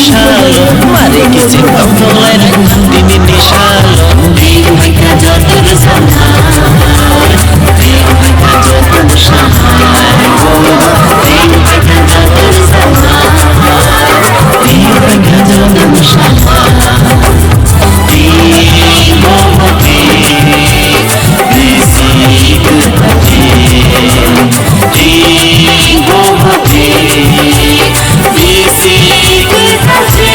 Shalo, mari kicing tong lain Dini shalo, ding mereka jatuh bersama. Ding mereka jatuh bersama. Ding mereka jatuh bersama. Ding mereka jatuh bersama. Ding bohoti, bisi kekati. Ding bohoti, bisi kekati.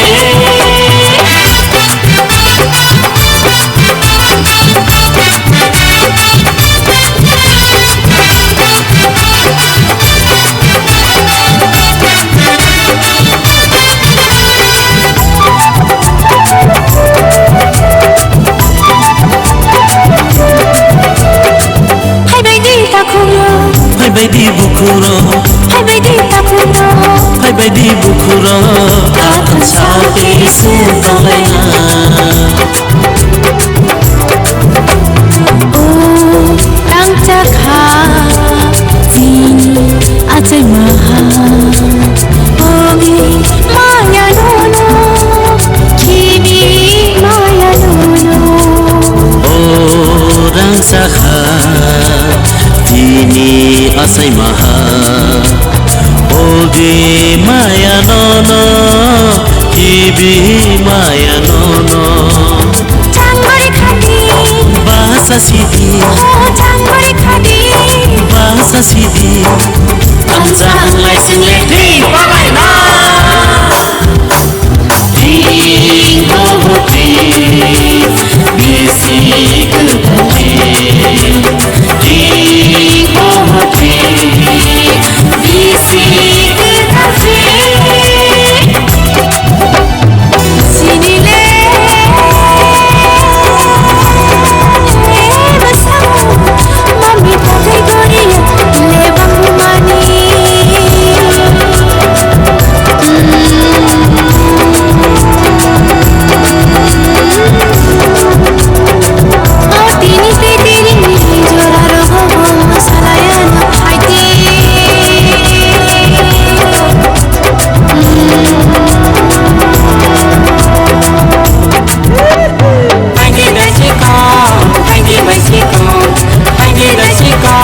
Baby bukuro, hai baby takuro, hai baby bukuro, akan sapi segalanya. oh rang cakha, sini acai maha, ogi maya nono, kini maya nono. Orang sakha, ini asai maha, ogi maya nono, kibi maya nono. Janggori khadi, Bahasa sidi, oh janggori khadi, bahasa sidi, anjang lai sing ledi pakai na. Ding bohoti, bisi kekati. Ding bohoti, bisi kekati. sini le bersama, mami pakai goria, lebang mani. Tini tini jora rogo salayan haiti. Pagi Mexico, pagi Mexico, pagi Mexico,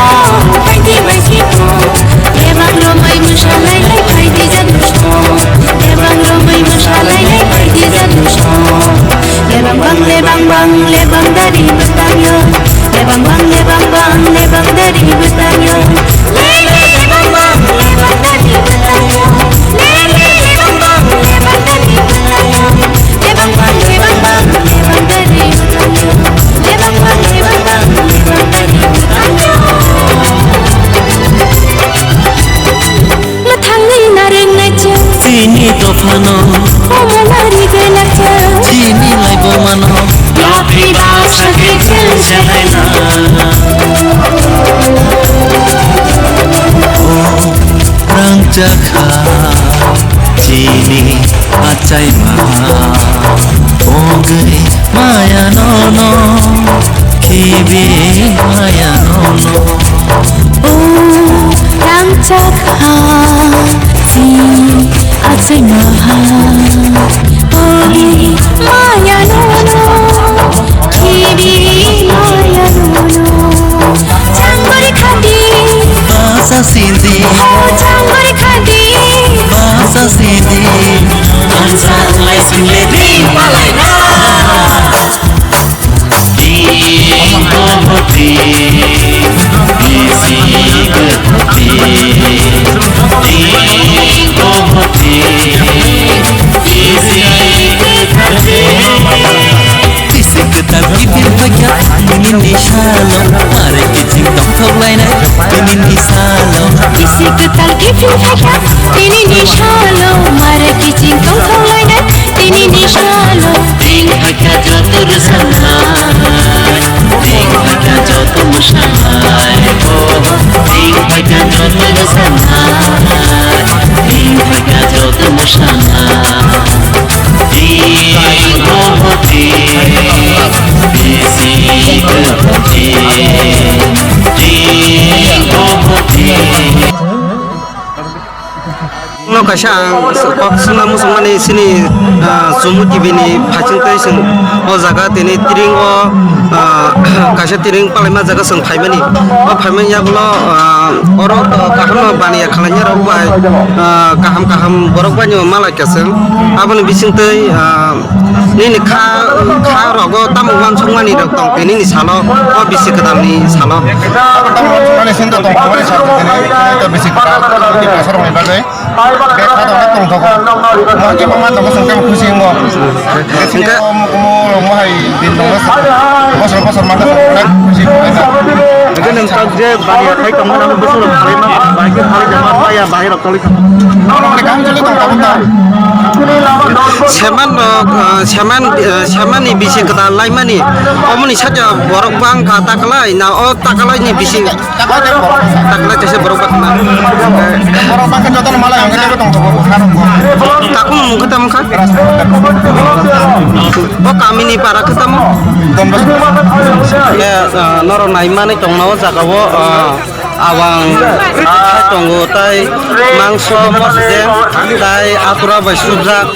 pagi Mexico. Lebang romai musalai lai haiti jadusko. Lebang romai musalai lai haiti jadusko. Lebang bang dari Betangyo. Lebang bang dari Betangyo. Lele lebang dari Betangyo. Lele lebang dari Betangyo. Lebang dari Betangyo. Lebang dari Betangyo. Lathangi nareng nacha, Sini tofano, omo nari genacha. sini lai bomano. Lapri bahasa kecil jahena. Orang Jakha, sini acai maha, ogai maya nono, kibi maya nono. Oh, rang cakha, sini acai maha, ogi maya nono, kibi maya nono. Janggori khadi, Bahasa Sindi, oh janggori khadi, bahasa Sindi, anjang lai sing ledi palai na. Ding bohoti, bisi kekati. Ding bohoti, bisi kekati. Bisi kekati birbaya, ini shalo, mari kicing tong lain ini salo. isi ketal kifin haka, ini ni shalo, mare kicing tong tong lainat, ini ni shalo. Ding mereka jatuh bersama. Ding mereka jatuh bersama. Ding mereka jatuh bersama. Ding mereka jatuh bersama. Ding bohoti, bisi kekati. Ding bohoti. kaisa kok suna musumani sini sumu tibini phachingtai sing o jaga tini tiring o kaisa tiring palema jaga sing phaimani o phaimani yabulo oro kaham baniya khalanya rok bai kaham kaham borok bani malai kaseng aboni bisingtai nini kha rogo tamuwan songmani rok tong tini ni salo o bisi kadamni salo মানে সিন্ধু তো খবরে সাথে তো বেশি কথা কি আসর হই বাদে বে খাদা না তং তক মো কি মা তো সঙ্গে খুশি মো সিঙ্গা মো হাই দিন দং বছর বছর মাথা অনেক খুশি Jadi nengkau je banyak hai kamu namun besar hari mah bagi hari zaman bayar bayar kali kamu. কাম চলে তো কথা seman ni bisi kata laimani omni saja borok bang kata kalai na o takalai ni bisi takalai kese borok bang na বড় পাকে যত মালা আমি তো তং তক খারাপ takung mungkin tamu kan oh kami ni para ketemu ya noro naimani tong nawa jagawo awang tonggo tai mangso mosje tai atura bai subjak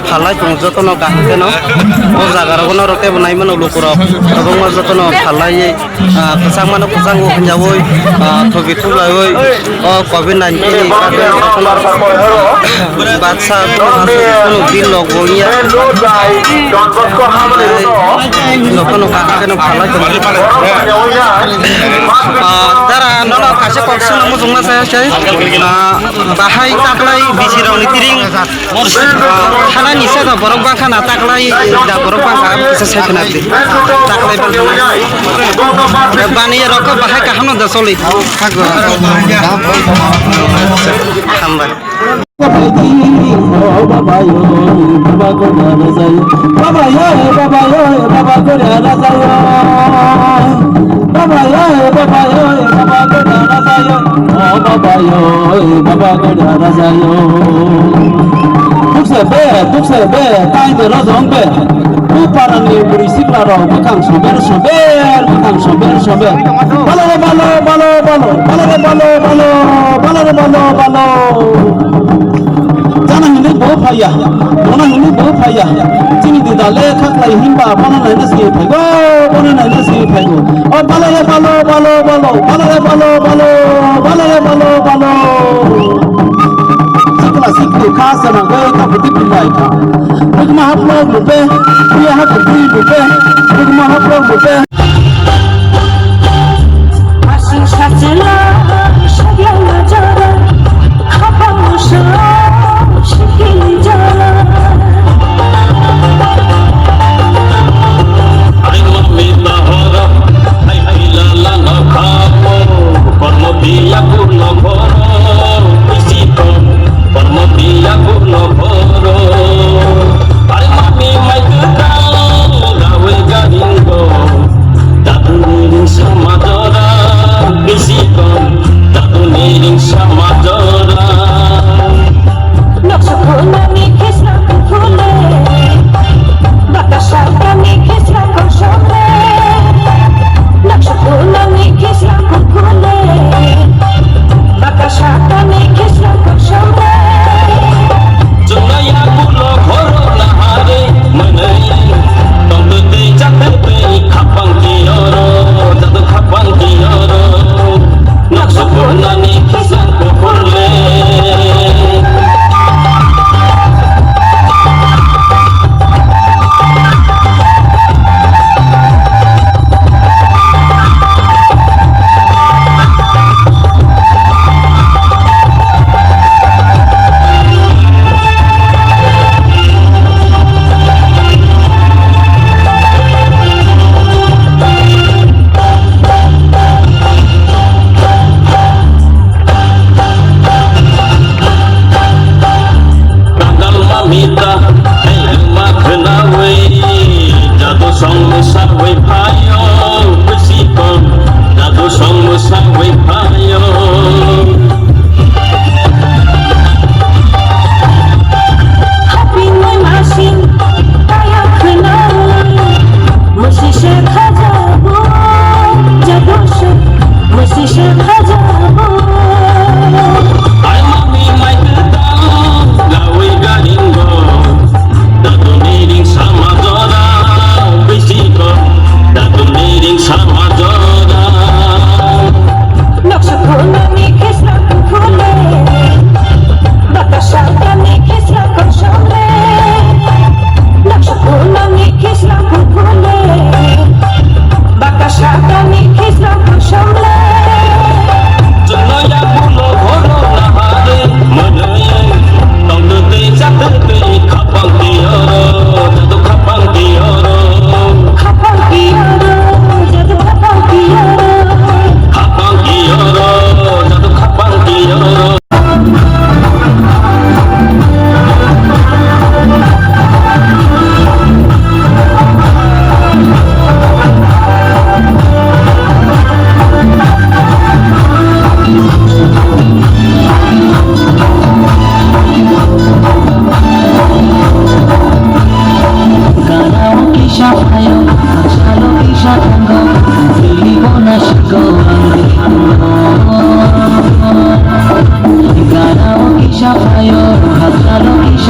phalai tong jotono gahkeno o jagaro gono rote banai mano lokuro abong jotono phalai kesang mano kesang hinjawoi thobi thulai o covid 19 ni batsa kono bil logonya lokono gahkeno phalai tong tara nono kasih koksu namu jungma saya bahai taklai bisi rauni tiring kana nisa da borok bang kana taklai da borok bang ka bisa saya kena di taklai bang bani roko bahai ka hano da soli hago hamba Baba yo, baba ko na zayo. Baba yo, baba yo, baba ko na zayo. Baba yo, baba yo, baba ko na zayo. Oh baba yo, baba ko na zayo. Tuk se be, tai de rozong be. Bu parani berisi klaro, makang sober. Balo. Jana ini bawa payah, mana ini bawa payah. Cini di dalam kaklai himba, mana nanya sih pego. Oh balo. Sekelas itu khas na gaya kamu dipilih kan. Bagaimana hafal lupa, dia hafal lupa. Bagaimana hafal lupa. Masih saja sedang jalan, apa musuh? Sama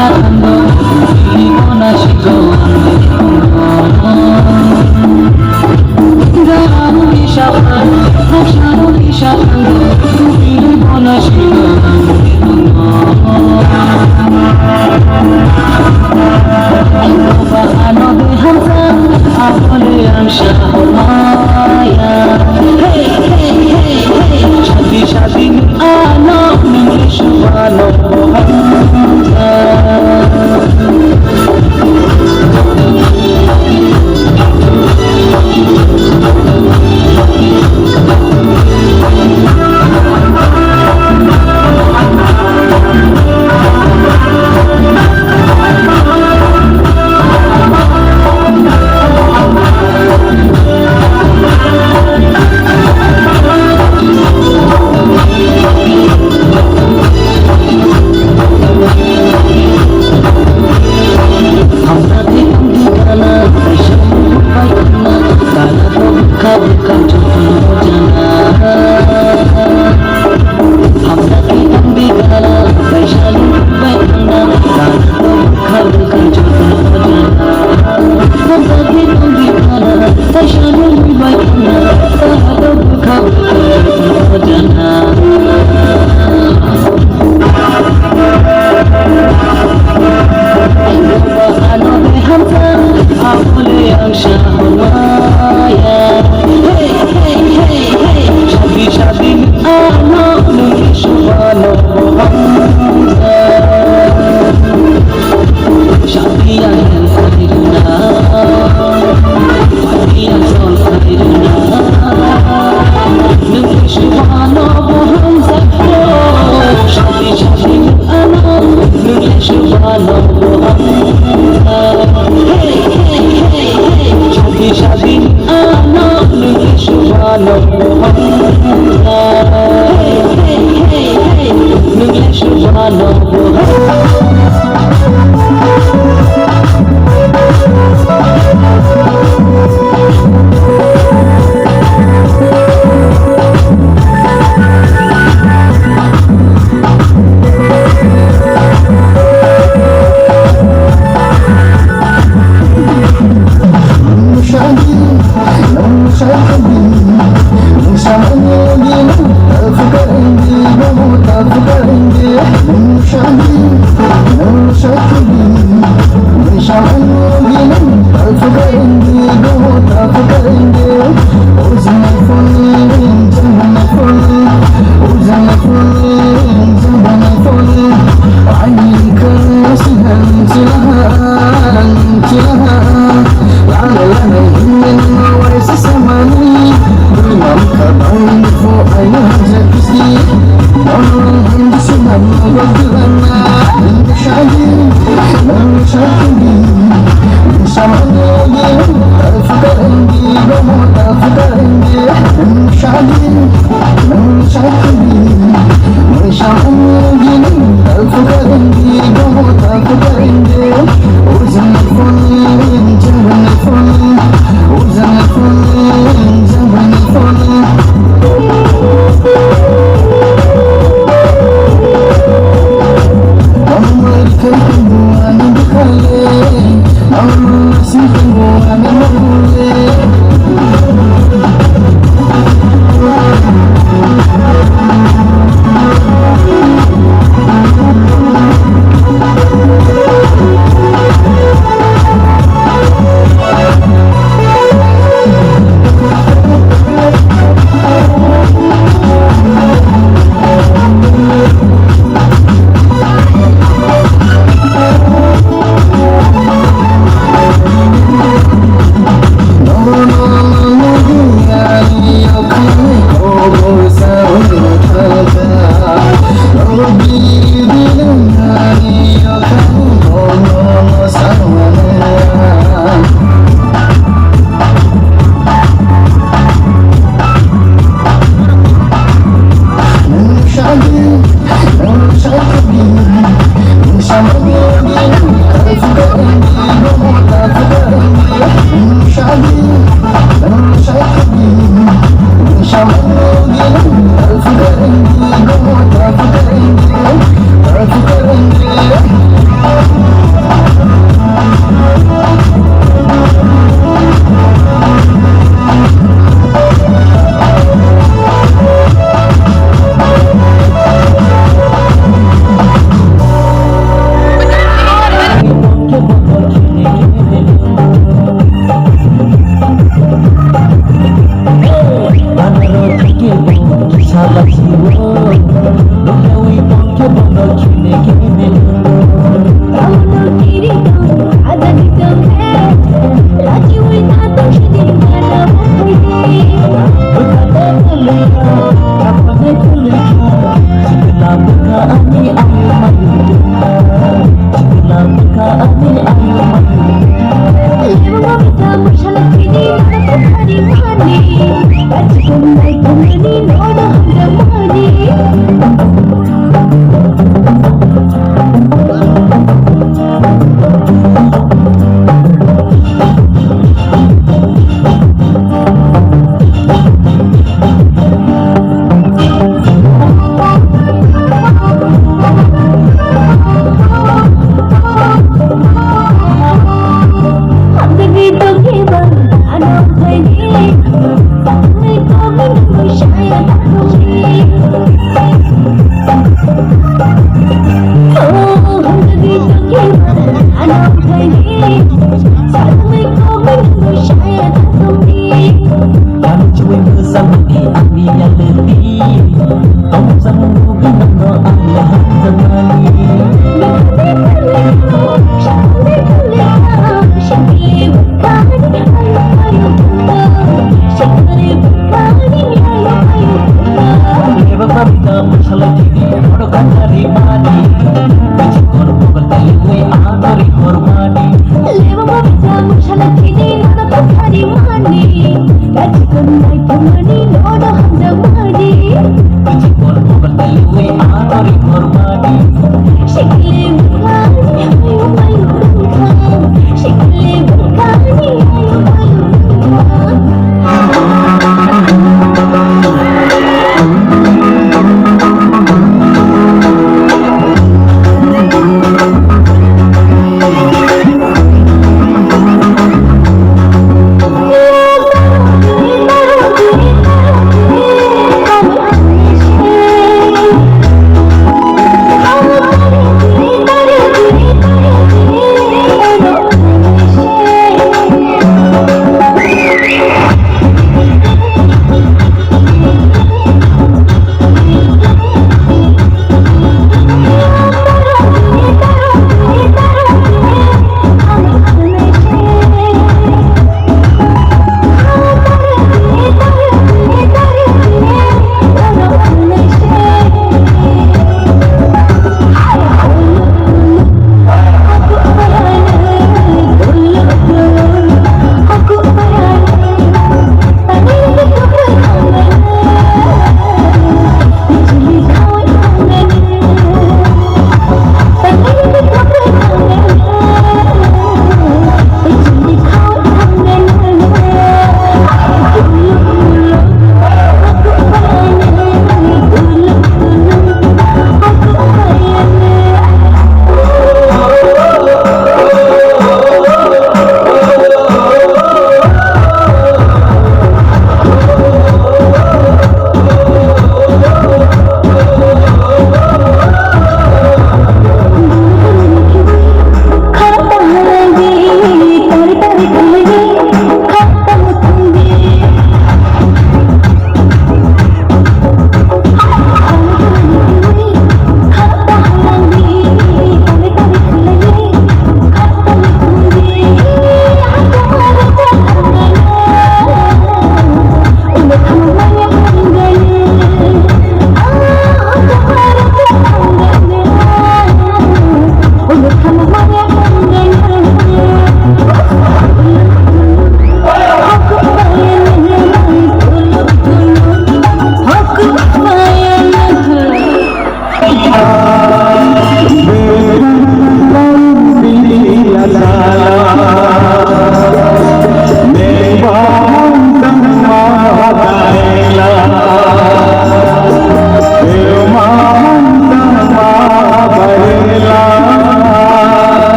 Shando, Ibona Shigo, Gamu Ishapan, Shando Ishapando, Ibona Shigo, Ano de Hamza, Apole Amsha Maya, hey hey hey hey, Shadi Shadi Ano, Shubano Hamza.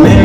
May